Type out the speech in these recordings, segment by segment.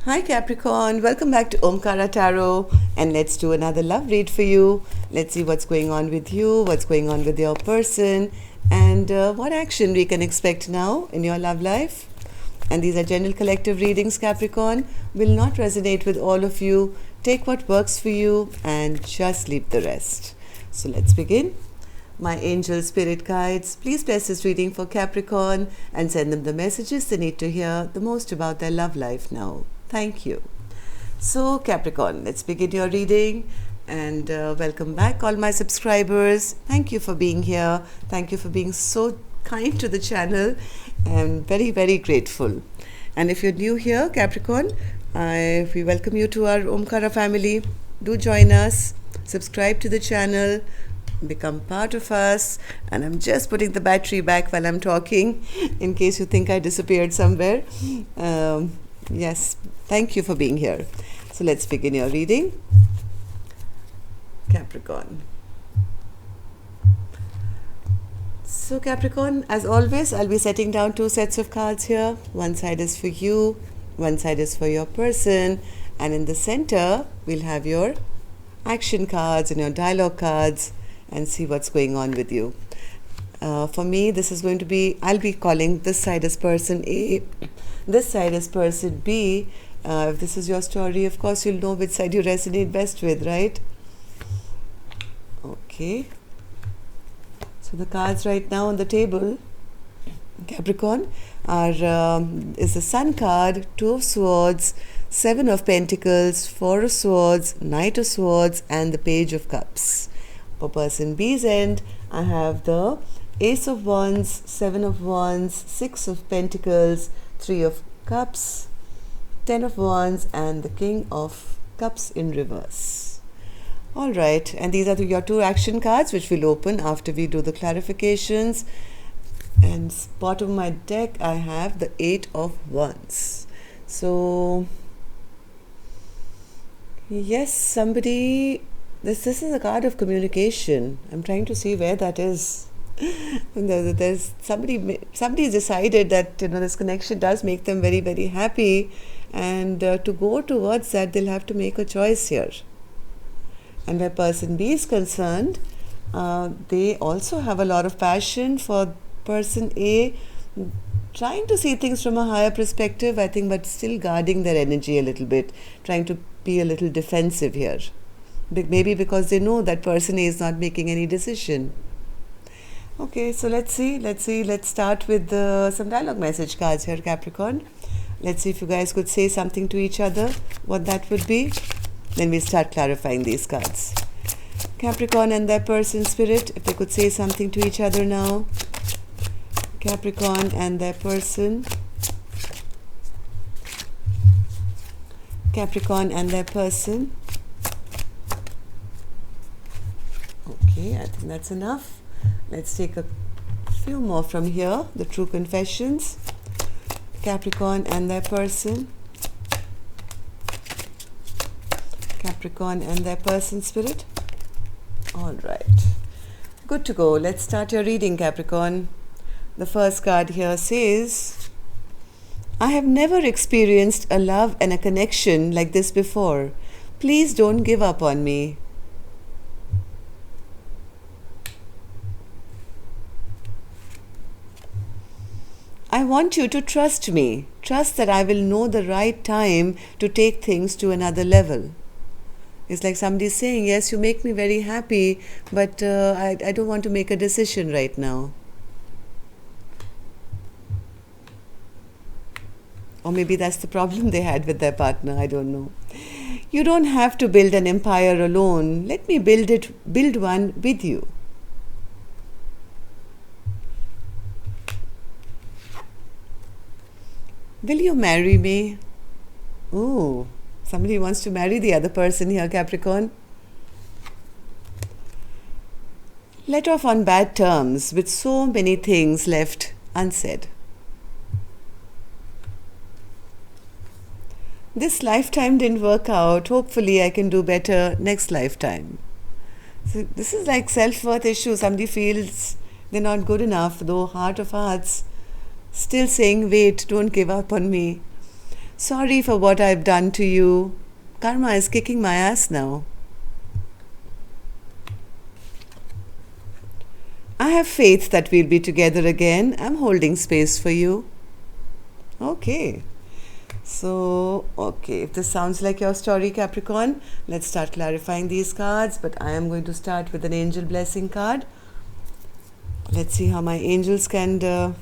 Hi Capricorn, welcome back to Omkara Tarot, and let's do another love read for you. Let's see what's going on with you, what's going on with your person, and what action we can expect now in your love life. And these are general collective readings, Capricorn, will not resonate with all of you. Take what works for you and just leave the rest. So let's begin. My angel spirit guides, please bless this reading for Capricorn and send them the messages they need to hear the most about their love life now. Thank you. So Capricorn, let's begin your reading, and welcome back all my subscribers. Thank you for being here. Thank you for being so kind to the channel. I'm very, very grateful. And if you're new here, Capricorn, we welcome you to our Omkara family. Do join us, subscribe to the channel, become part of us. And I'm just putting the battery back while I'm talking in case you think I disappeared somewhere. Yes, thank you for being here. So let's begin your reading. Capricorn. So Capricorn, as always, I'll be setting down two sets of cards here. One side is for you, one side is for your person, and in the center we'll have your action cards and your dialogue cards, and see what's going on with you. For me, this is going to be, I'll be calling this side as person A, this side as person B. If this is your story, of course, you'll know which side you resonate best with, right? Okay. So the cards right now on the table, Capricorn, are is the Sun card, Two of Swords, Seven of Pentacles, Four of Swords, Knight of Swords, and the Page of Cups. For person B's end, I have the Ace of Wands, Seven of Wands, Six of Pentacles, Three of Cups, Ten of Wands, and the King of Cups in reverse. Alright, and these are your two action cards which we'll open after we do the clarifications. And bottom of my deck I have the Eight of Wands. So yes, somebody, this is a card of communication. I'm trying to see where that is. There's somebody decided that this connection does make them very, very happy, and to go towards that they'll have to make a choice here. And where person B is concerned, they also have a lot of passion for person A, trying to see things from a higher perspective, I think, but still guarding their energy a little bit, trying to be a little defensive here. Maybe because they know that person A is not making any decision. Okay, so let's see. Let's start with some dialogue message cards here, Capricorn. Let's see if you guys could say something to each other, what that would be. Then we'll start clarifying these cards. Capricorn and their person spirit, if they could say something to each other now. Capricorn and their person. Capricorn and their person. Okay, I think that's enough. Let's take a few more from here. The True Confessions. Capricorn and their person. Capricorn and their person spirit. Alright. Good to go. Let's start your reading, Capricorn. The first card here says, I have never experienced a love and a connection like this before. Please don't give up on me. I want you to trust me. Trust that I will know the right time to take things to another level. It's like somebody saying, yes, you make me very happy, but I don't want to make a decision right now. Or maybe that's the problem they had with their partner, I don't know. You don't have to build an empire alone. Let me build one with you. Will you marry me? Ooh, somebody wants to marry the other person here, Capricorn. Let off on bad terms with so many things left unsaid. This lifetime didn't work out. Hopefully I can do better next lifetime. So this is like self-worth issue. Somebody feels they're not good enough, though heart of hearts still saying, wait, don't give up on me. Sorry for what I've done to you. Karma is kicking my ass now. I have faith that we'll be together again. I'm holding space for you. Okay. So, if this sounds like your story, Capricorn, let's start clarifying these cards. But I am going to start with an angel blessing card. Let's see how my angels can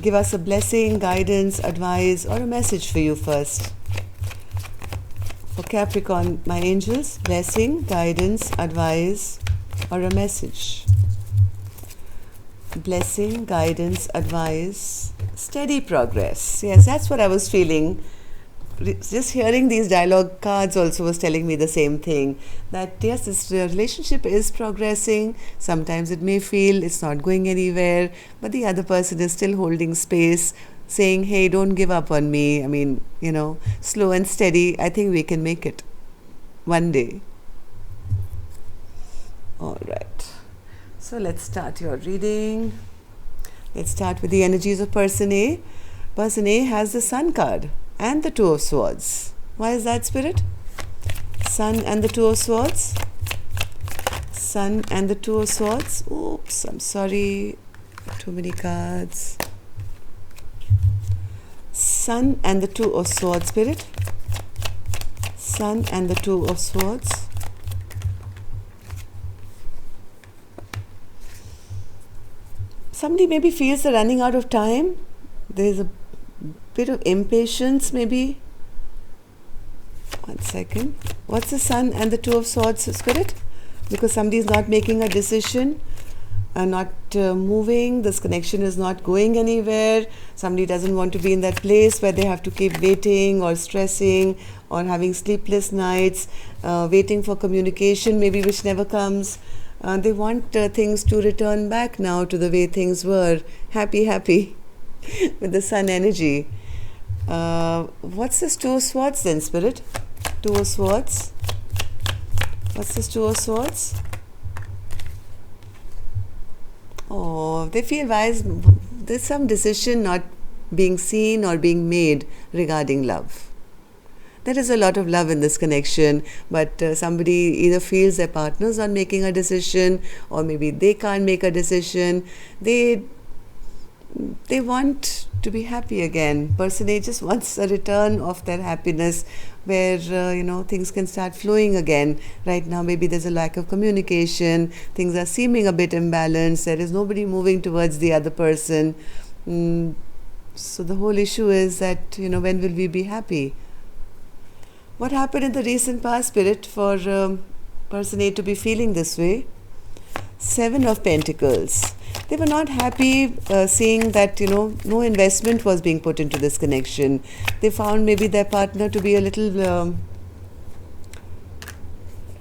give us a blessing, guidance, advice, or a message for you first. For Capricorn, my angels, blessing, guidance, advice, or a message. Blessing, guidance, advice, steady progress. Yes, that's what I was feeling. Just hearing these dialogue cards also was telling me the same thing, that yes, this relationship is progressing. Sometimes it may feel it's not going anywhere, but the other person is still holding space, saying, hey, don't give up on me. I mean, slow and steady. I think we can make it one day. All right. So let's start your reading. Let's start with the energies of person A. Person A has the Sun card and the Two of Swords. Why is that, Spirit? Sun and the Two of Swords. Sun and the Two of Swords. Oops, I'm sorry. Too many cards. Sun and the Two of Swords, Spirit. Sun and the Two of Swords. Somebody maybe feels they're running out of time. There's a bit of impatience maybe. One second. What's the Sun and the Two of Swords, Spirit? Because somebody is not making a decision, not moving. This connection is not going anywhere. Somebody doesn't want to be in that place where they have to keep waiting or stressing or having sleepless nights, waiting for communication maybe which never comes. They want things to return back now to the way things were. Happy with the Sun energy. What's this Two of Swords then, Spirit? Two of Swords. What's this Two of Swords? Oh, they feel wise. There's some decision not being seen or being made regarding love. There is a lot of love in this connection, but somebody either feels their partner's not making a decision, or maybe they can't make a decision. They want to be happy again. Person A just wants a return of their happiness, where things can start flowing again. Right now maybe there's a lack of communication. Things are seeming a bit imbalanced. There is nobody moving towards the other person. So the whole issue is that when will we be happy? What happened in the recent past, Spirit, for person A to be feeling this way? Seven of Pentacles. They were not happy seeing that no investment was being put into this connection. They found maybe their partner to be a little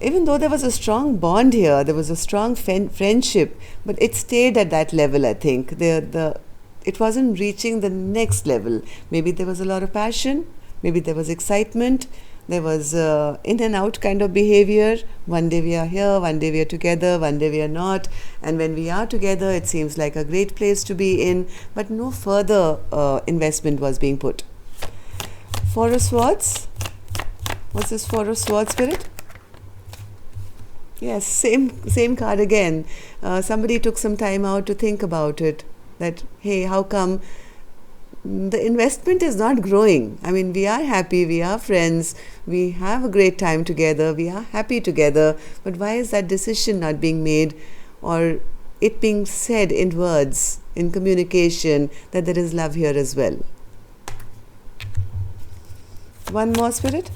even though there was a strong bond here, there was a strong friendship, but it stayed at that level. I think it wasn't reaching the next level. Maybe there was a lot of passion, maybe there was excitement. There was in and out kind of behavior. One day we are here, one day we are together, one day we are not. And when we are together, it seems like a great place to be in, but no further investment was being put. Four of Swords. What's this Four of Swords, Spirit? Yes, same card again. Somebody took some time out to think about it. That, hey, how come the investment is not growing? I mean, we are happy, we are friends, we have a great time together, we are happy together, but why is that decision not being made, or it being said in words, in communication, that there is love here as well? One more, Spirit.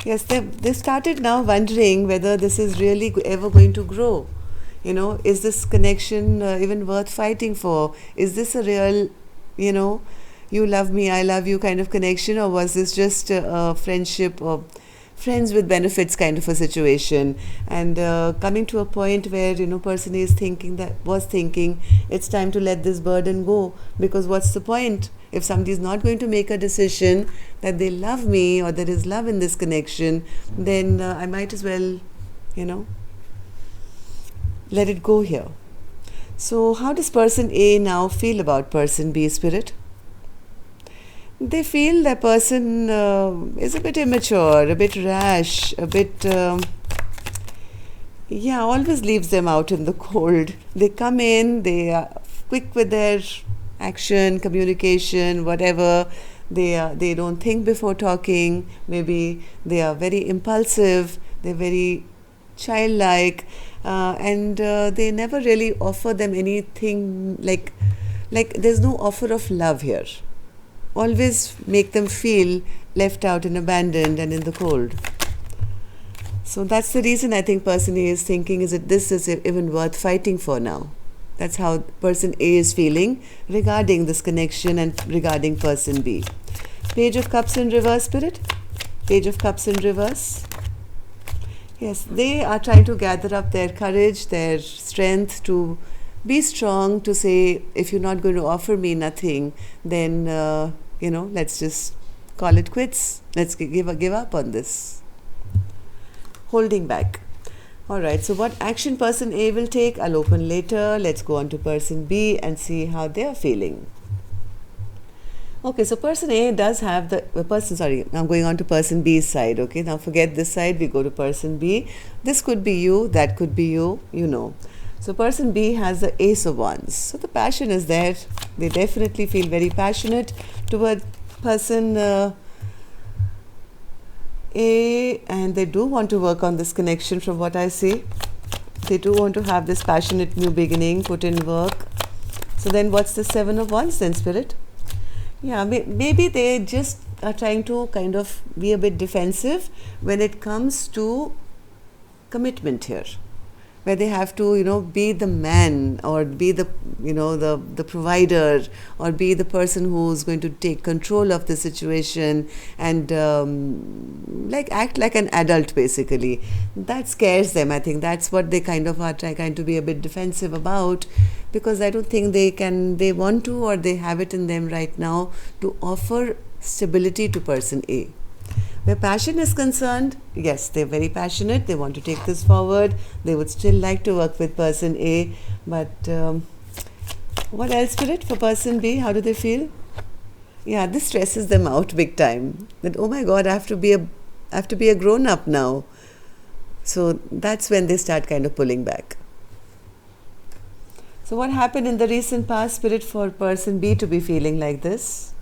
Yes, they started now wondering whether this is really ever going to grow. Is this connection even worth fighting for? Is this a real, you love me, I love you kind of connection, or was this just a friendship or friends with benefits kind of a situation? And coming to a point where, person is thinking it's time to let this burden go, because what's the point? If somebody is not going to make a decision that they love me or there is love in this connection, then I might as well, let it go here. So how does person A now feel about person B, Spirit? They feel the person is a bit immature, a bit rash, a bit, yeah, always leaves them out in the cold. They come in, they are quick with their action, communication, whatever. They don't think before talking. Maybe they are very impulsive. They're very childlike, and they never really offer them anything like there's no offer of love here. Always make them feel left out and abandoned and in the cold. So that's the reason I think person A is thinking, is it this is even worth fighting for now? That's how person A is feeling regarding this connection and regarding person B. Page of Cups in reverse, Spirit. Page of Cups in reverse. Yes, they are trying to gather up their courage, their strength to be strong, to say, if you're not going to offer me nothing, then, let's just call it quits. Let's give up on this. Holding back. Alright, so what action person A will take, I'll open later. Let's go on to person B and see how they are feeling. Okay, so person A does have I'm going on to person B's side. Okay, now forget this side, we go to person B. This could be you, that could be you, So person B has the Ace of Wands. So the passion is there. They definitely feel very passionate toward person A, and they do want to work on this connection from what I see. They do want to have this passionate new beginning, put in work. So then what's the Seven of Wands then, Spirit? Yeah, maybe they just are trying to kind of be a bit defensive when it comes to commitment here, where they have to, be the man, or be the, the provider, or be the person who's going to take control of the situation and act like an adult, basically. That scares them. I think that's what they kind of are trying to be a bit defensive about, because I don't think they want to, or they have it in them right now to offer stability to person A. Where passion is concerned, yes, they're very passionate. They want to take this forward. They would still like to work with person A. But what else, Spirit, for person B? How do they feel? Yeah, this stresses them out big time. That, oh my God, I have to be a grown up now. So that's when they start kind of pulling back. So what happened in the recent past, Spirit, for person B to be feeling like this?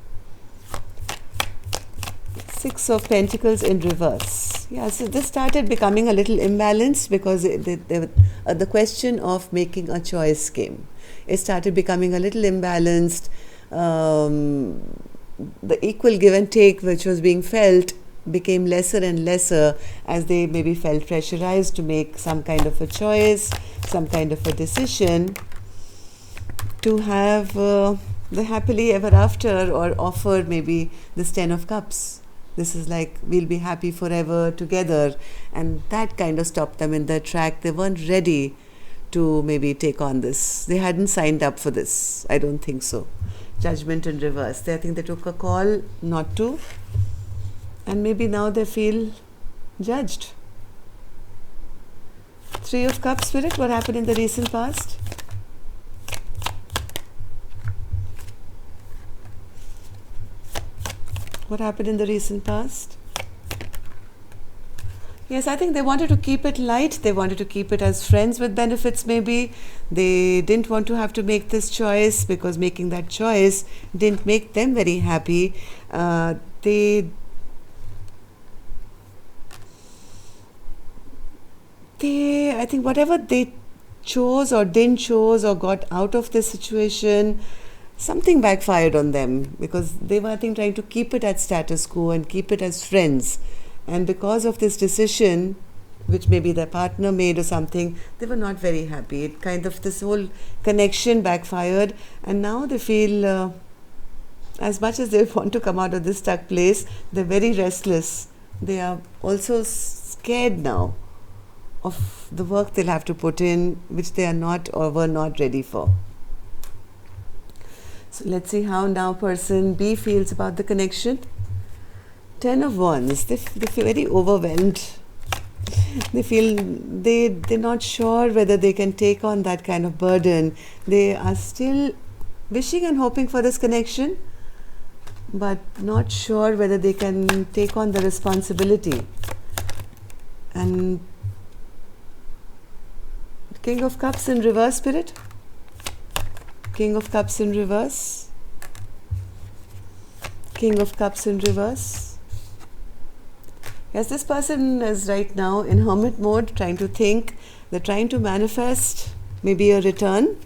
Six of Pentacles in reverse. Yeah, so this started becoming a little imbalanced because the question of making a choice came. It started becoming a little imbalanced. The equal give and take which was being felt became lesser and lesser as they maybe felt pressurized to make some kind of a choice, some kind of a decision to have the happily ever after, or offer maybe this 10 of Cups. This is like, we'll be happy forever together. And that kind of stopped them in their track. They weren't ready to maybe take on this. They hadn't signed up for this. I don't think so. Judgment in reverse. I think they took a call not to. And maybe now they feel judged. Three of Cups, Spirit. What happened in the recent past? What happened in the recent past? Yes, I think they wanted to keep it light. They wanted to keep it as friends with benefits, maybe. They didn't want to have to make this choice, because making that choice didn't make them very happy. I think whatever they chose or didn't chose or got out of this situation, something backfired on them, because they were, I think, trying to keep it at status quo and keep it as friends. And because of this decision, which maybe their partner made or something, they were not very happy. It kind of, this whole connection backfired, and now they feel, as much as they want to come out of this stuck place, they're very restless. They are also scared now of the work they'll have to put in, which they are not or were not ready for. So let's see how now person B feels about the connection. 10 of Wands. They feel very overwhelmed. They feel they're not sure whether they can take on that kind of burden. They are still wishing and hoping for this connection, but not sure whether they can take on the responsibility. And King of Cups in reverse, Spirit. King of Cups in reverse. King of Cups in reverse. Yes, this person is right now in hermit mode, trying to think. They're trying to manifest maybe a return.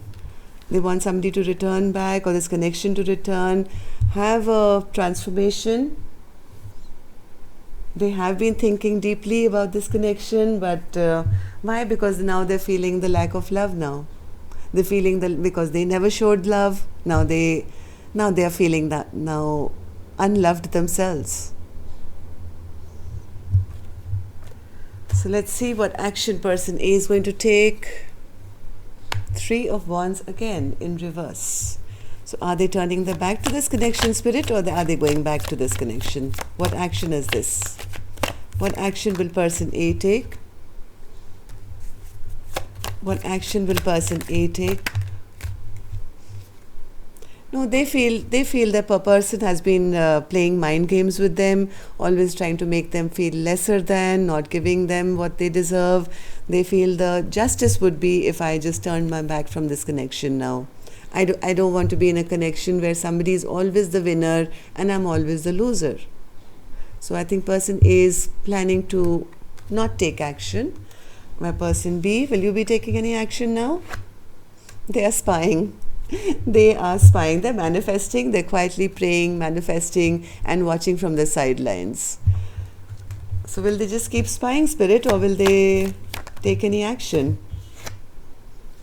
They want somebody to return back, or this connection to return, have a transformation. They have been thinking deeply about this connection, but why? Because now they're feeling the lack of love now. They're feeling because they never showed love. Now they are feeling that now unloved themselves. So let's see what action person A is going to take. 3 of Wands again in reverse. So are they turning their back to this connection, Spirit, or are they going back to this connection? What action is this? What action will person A take? What action will person A take? No, they feel that a person has been playing mind games with them, always trying to make them feel lesser than, not giving them what they deserve. They feel the justice would be if I just turned my back from this connection now. I don't want to be in a connection where somebody is always the winner and I'm always the loser. So I think person A is planning to not take action. My person B, will you be taking any action now? They are spying. They are spying. They're manifesting. They're quietly praying, manifesting, and watching from the sidelines. So will they just keep spying, Spirit, or will they take any action?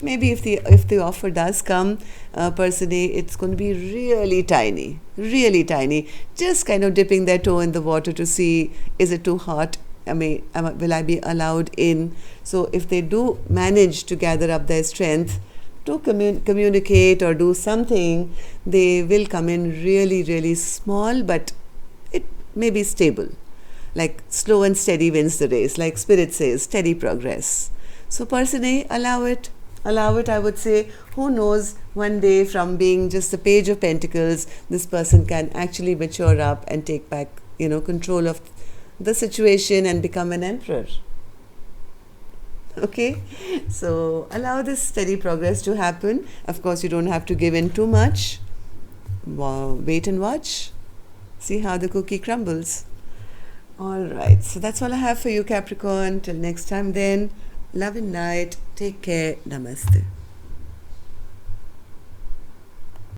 Maybe if the offer does come, person A, it's going to be really tiny, really tiny. Just kind of dipping their toe in the water to see, is it too hot? Will I be allowed in? So if they do manage to gather up their strength to communicate or do something, they will come in really, really small, but it may be stable. Like slow and steady wins the race, like Spirit says, steady progress. So person A, allow it, I would say. Who knows, one day from being just the Page of Pentacles, this person can actually mature up and take back, control of the situation and become an emperor. Okay, so allow this steady progress to happen. Of course, you don't have to give in too much. Wait and watch. See how the cookie crumbles. All right, so that's all I have for you, Capricorn. Till next time then, love and light. Take care. Namaste.